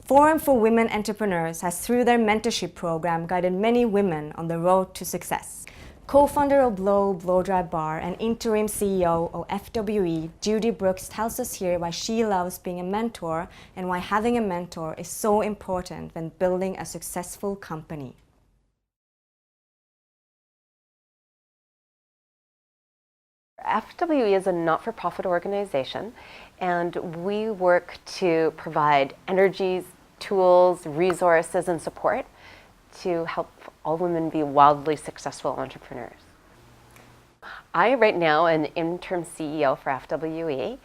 Forum for Women Entrepreneurs has, through their mentorship program, guided many women on the road to success. Co-founder of Blow Dry Bar and interim CEO of FWE, Judy Brooks tells us here why she loves being a mentor and why having a mentor is so important when building a successful company. FWE is a not-for-profit organization, and we work to provide energies, tools, resources, and support to help all women be wildly successful entrepreneurs. I right now am interim CEO for FWE,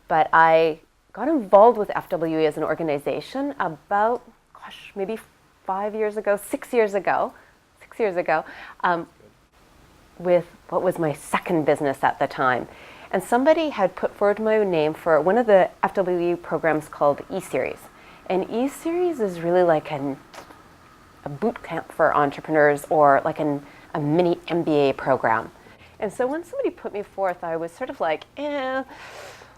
but I got involved with FWE as an organization about, maybe 6 years ago, with what was my second business at the time. And somebody had put forward my name for one of the FWE programs called E-Series. And E-Series is really like a boot camp for entrepreneurs, or like a mini MBA program. And so when somebody put me forth, I was sort of like, well,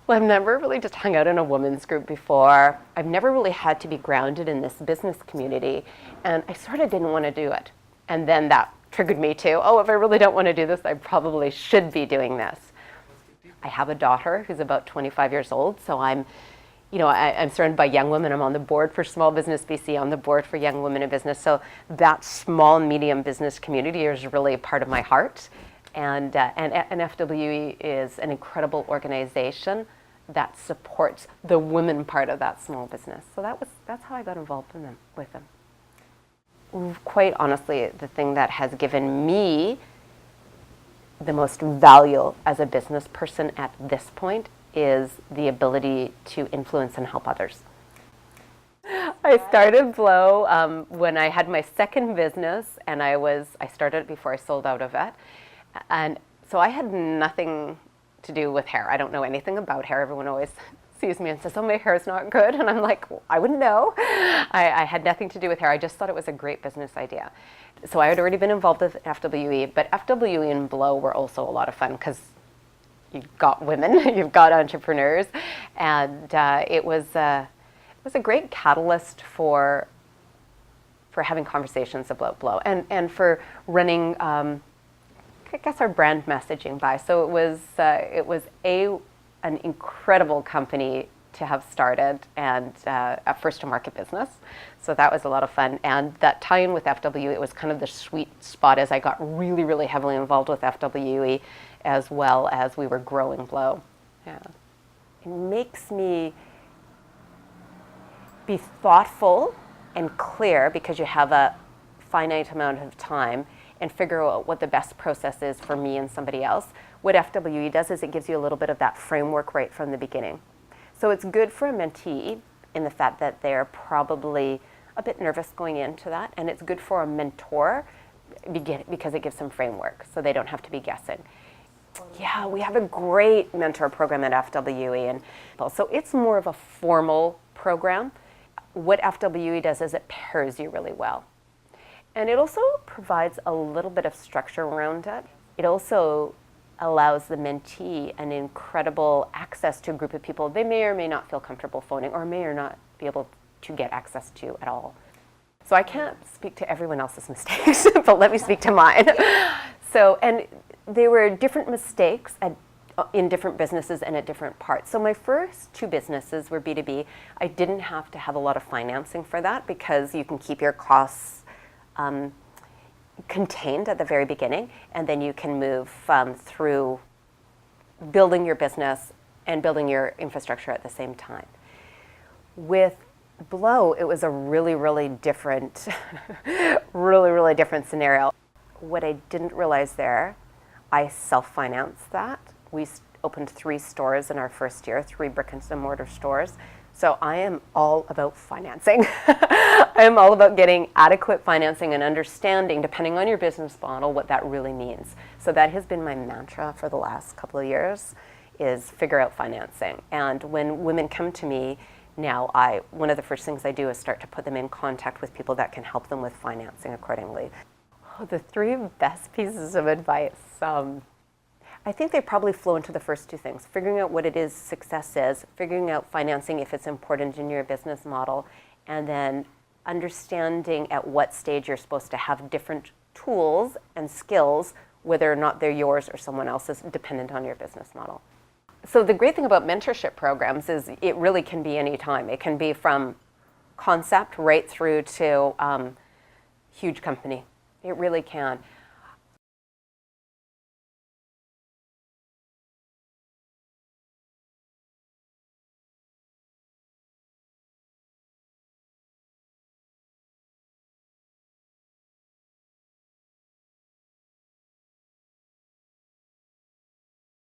I've never really just hung out in a women's group before. I've never really had to be grounded in this business community. And I sort of didn't want to do it. And then that triggered me to, if I really don't want to do this, I probably should be doing this. I have a daughter who's about 25 years old, so I'm surrounded by young women. I'm on the board for Small Business BC, on the board for Young Women in Business. So that small, medium business community is really a part of my heart. And FWE is an incredible organization that supports the women part of that small business. So that's how I got involved with them. Quite honestly, the thing that has given me the most value as a business person at this point is the ability to influence and help others. I started Blow when I had my second business, and I started it before I sold out of it. And so I had nothing to do with hair. I don't know anything about hair. Everyone always sees me and says, my hair is not good. And I'm like, I wouldn't know. I had nothing to do with hair. I just thought it was a great business idea. So I had already been involved with FWE, but FWE and Blow were also a lot of fun because you've got women, you've got entrepreneurs, and it was a great catalyst for having conversations about Blow and for running, I guess, our brand messaging by. So it was an incredible company to have started, and a first-to-market business. So that was a lot of fun. And that tie-in with FWE, it was kind of the sweet spot as I got really, really heavily involved with FWE, as well as we were growing Blow. Yeah. It makes me be thoughtful and clear because you have a finite amount of time, and figure out what the best process is for me and somebody else. What FWE does is it gives you a little bit of that framework right from the beginning. So it's good for a mentee in the fact that they're probably a bit nervous going into that, and it's good for a mentor because it gives them framework, so they don't have to be guessing. Yeah, we have a great mentor program at FWE, and so it's more of a formal program. What FWE does is it pairs you really well. And it also provides a little bit of structure around it. It also allows the mentee an incredible access to a group of people they may or may not feel comfortable phoning, or may or not be able to get access to at all. So I can't speak to everyone else's mistakes, but let me speak to mine. So, and they were different mistakes in different businesses and at different parts. So my first two businesses were B2B. I didn't have to have a lot of financing for that because you can keep your costs contained at the very beginning, and then you can move through building your business and building your infrastructure at the same time. With Blow, it was a really, really different, really different scenario. What I didn't realize there, I self-financed that. We opened 3 stores in our first year, 3 brick and mortar stores. So I am all about financing. I am all about getting adequate financing and understanding, depending on your business model, what that really means. So that has been my mantra for the last couple of years, is figure out financing. And when women come to me now, one of the first things I do is start to put them in contact with people that can help them with financing accordingly. The 3 best pieces of advice. I think they probably flow into the first 2 things: figuring out what it is success is, figuring out financing if it's important in your business model, and then understanding at what stage you're supposed to have different tools and skills, whether or not they're yours or someone else's, dependent on your business model. So the great thing about mentorship programs is it really can be any time. It can be from concept right through to huge company. It really can.